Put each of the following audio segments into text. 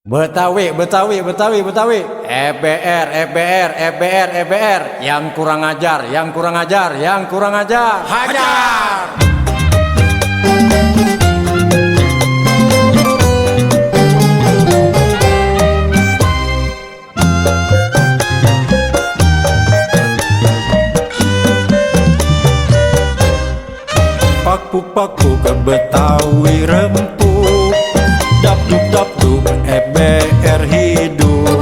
Betawi, Betawi, Betawi, Betawi. EBR, EBR, EBR, EBR. Yang kurang ajar, yang kurang ajar, yang kurang ajar. Hajar! Pakpuk-pakpuk ke Betawi rempuk, dapduk-dapduk EBR hidup.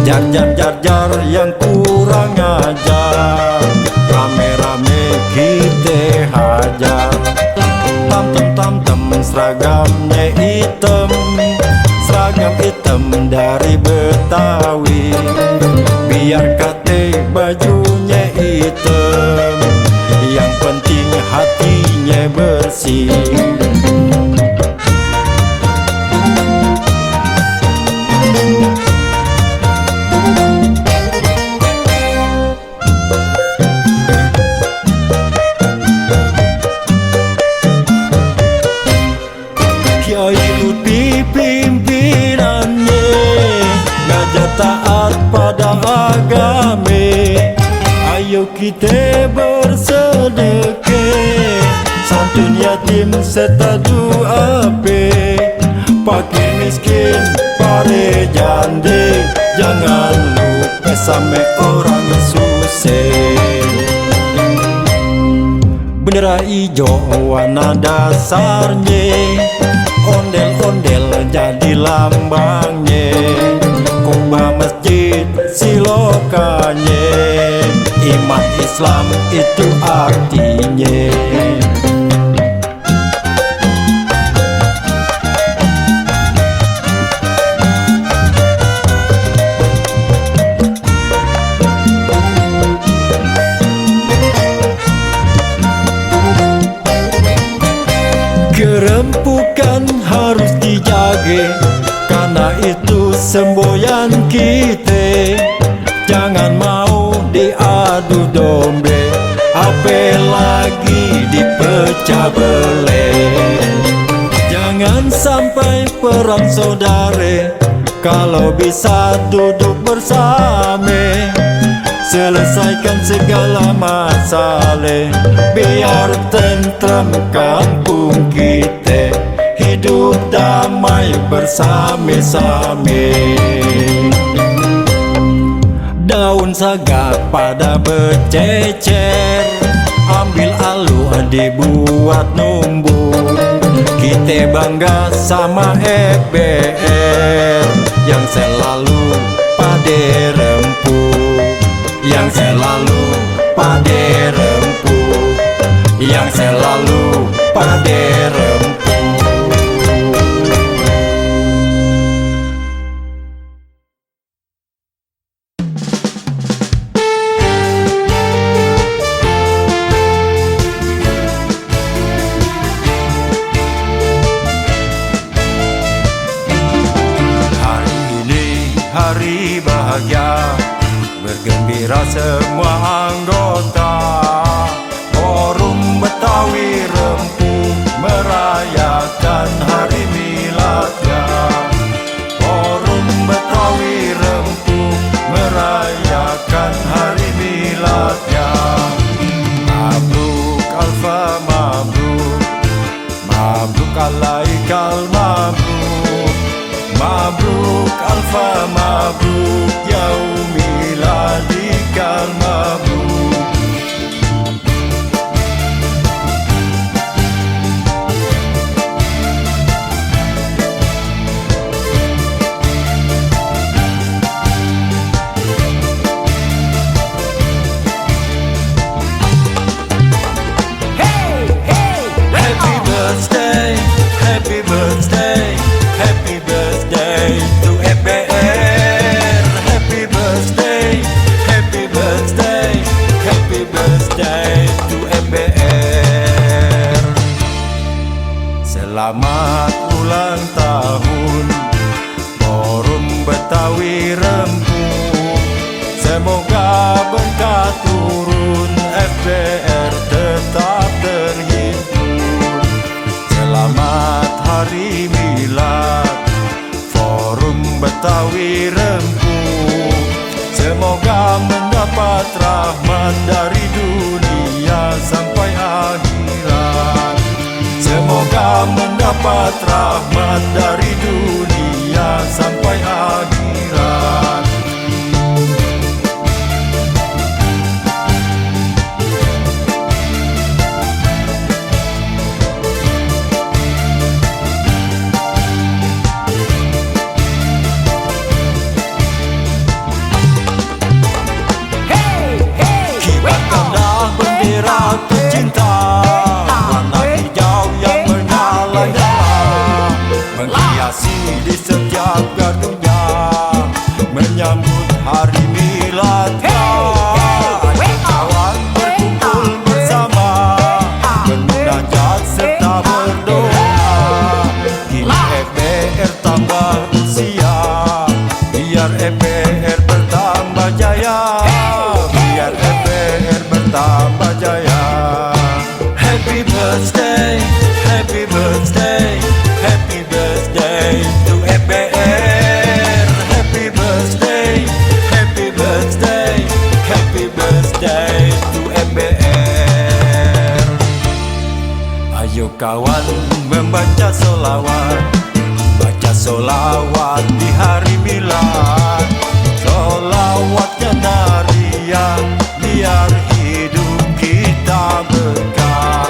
Jar-jar-jar-jar yang kurang ajar, rame-rame kita hajar. Tam-tam-tam-tam seragamnya hitam, seragam hitam dari Betawi. Biar kate bajunya hitam, yang penting hatinya bersih. Kiai Lutfi pimpinannya ngajak taat pada agame. Ayo kita bersedekah, santun yatim serta duape. Fakir miskin pare jande, jangan lupa sampai orang susah. Bendera ijo warna dasarnya, ondel-ondel jadi lambangnya. Kubah masjid silokanya, iman Islam itu artinya. Kerempukan harus dijaga, karena itu semboyan kita. Jangan mau diadu domba, apalagi dipecah belah. Jangan sampai perang saudara, kalau bisa duduk bersama. Selesaikan segala masalah, biar tentram kampung kita, hidup damai bersama-sama. Daun saga pada bececer, ambil alu dibuat numbuk. Kita bangga sama EBR yang selalu pada rempuk, yang selalu pada rempuk, yang selalu pada rempuk. Hari ini hari bahagia, bergembira semua anggota. Forum Betawi Rempuk merayakan hari miladnya. Forum Betawi Rempuk merayakan hari miladnya. Mabruk alfa mabruk, mabruk alaikal mabruk, mabruk alfa mabruk, yaumil miladikal mabruk. Betawi Rempuk. Semoga mendapat rahmat dari dunia sampai akhirat. Semoga mendapat rahmat dari dunia sampai akhirat. Kibarkanlah bendera tercinta, warna hijau yang menyala-nyala, menghiasi di setiap gardunya, menyambut hari miladnya. Ayo kawan berkumpul bersama, bermunajat serta berdoa. Kini FBR tambah usia, biar FBR bertambah jaya, biar FBR bertambah jaya. Happy birthday, happy birthday, happy birthday to FBR. Happy birthday, happy birthday, happy birthday to FBR. Ayo kawan membaca solawat, baca solawat di hari milad. Solawatnya nariah, biar hidup kita berkah.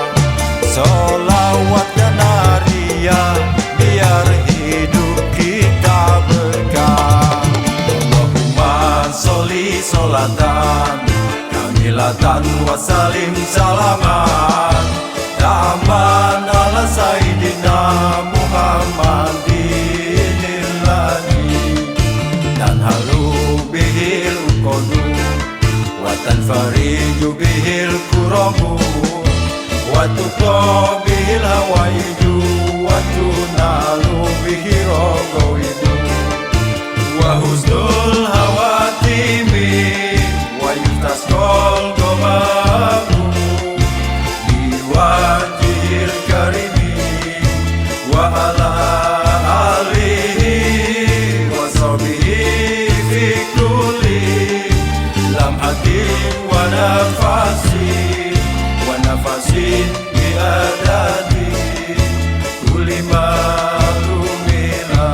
Solawatnya nariah, biar hidup kita berkah. Allahumma sholli sholatan kamilatan wassalim salaman taman ala sayyidina Muhammadin lagi. Dan halu bihil ukodu watan fariju bihil kuramu watu ko bihil hawaiju watu nalu bihil rogoidu wa husnul hawatimi wa yutaskol gomamu biwajil karimi wa ala alihi wa sahbihi fi kulli lamhatin wa nafasin wa nafasin bi adadi kulli ma'lumina.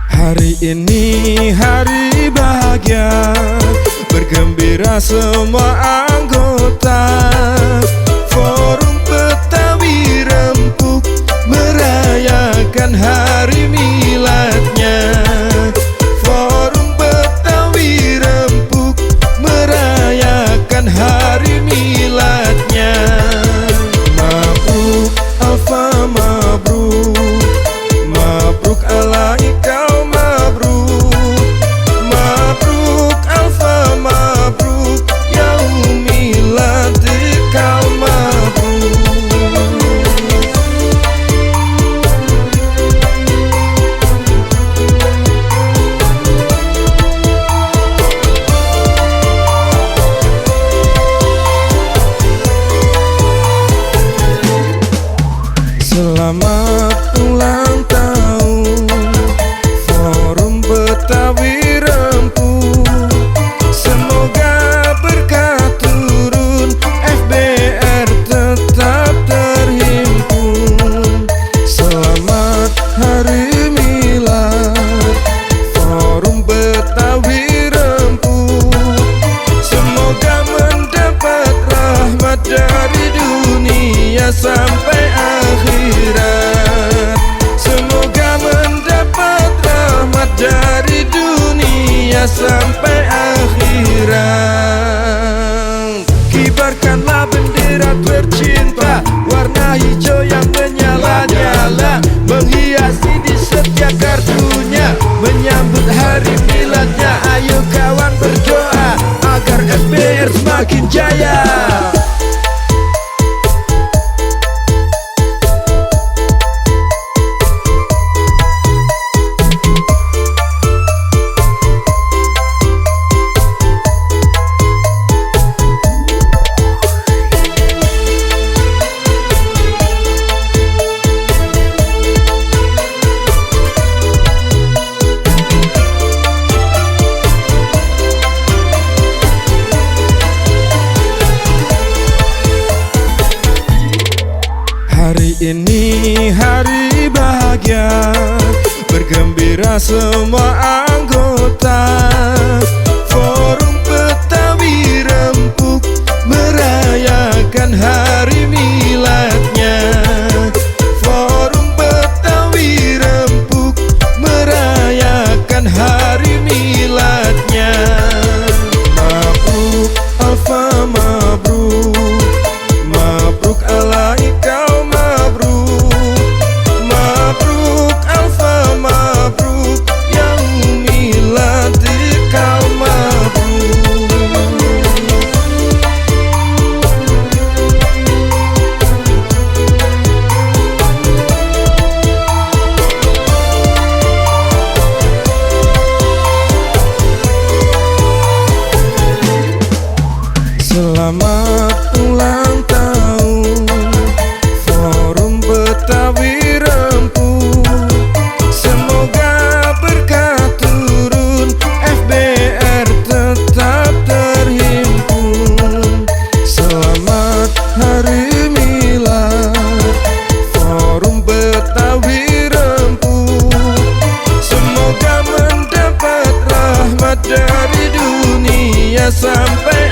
Hari ini hari bahagia, bergembira semua anggota Forum Betawi Rempuk merayakan hari miladnya. Forum Betawi Rempuk merayakan hari miladnya. Mabruk alfa mabruk, mabruk alaikal mabruk, mabruk alfa mabruk, yaum miladikal mabruk. Selamat ulang tahun Forum Betawi Rempuk. Semoga berkah turun, FBR tetap terhimpun. Selamat hari milad Forum Betawi Rempuk. Semoga mendapat rahmat dari dunia sampai akhirat. Semoga mendapat rahmat dari dunia sampai akhirat. Kibarkanlah bendera tercinta, warna hijau yang menyala-nyala, menghiasi di setiap kartunya, menyambut hari miladnya. Ayo kawan berdoa, ini hari bahagia, bergembira semua anggota Forum Betawi Rempuk merayakan hari miladnya. Forum Betawi Rempuk merayakan hari miladnya. Mabruk alfa mabruk, mabruk alaikal mabruk, mabruk alfa mabruk, yang miladikal mabruk. Selamat ulang tahun Forum Betawi Rempuk, semoga berkah turun, FBR tetap terhimpun. Selamat hari milad Forum Betawi Rempuk, semoga mendapat rahmat dari dunia sampai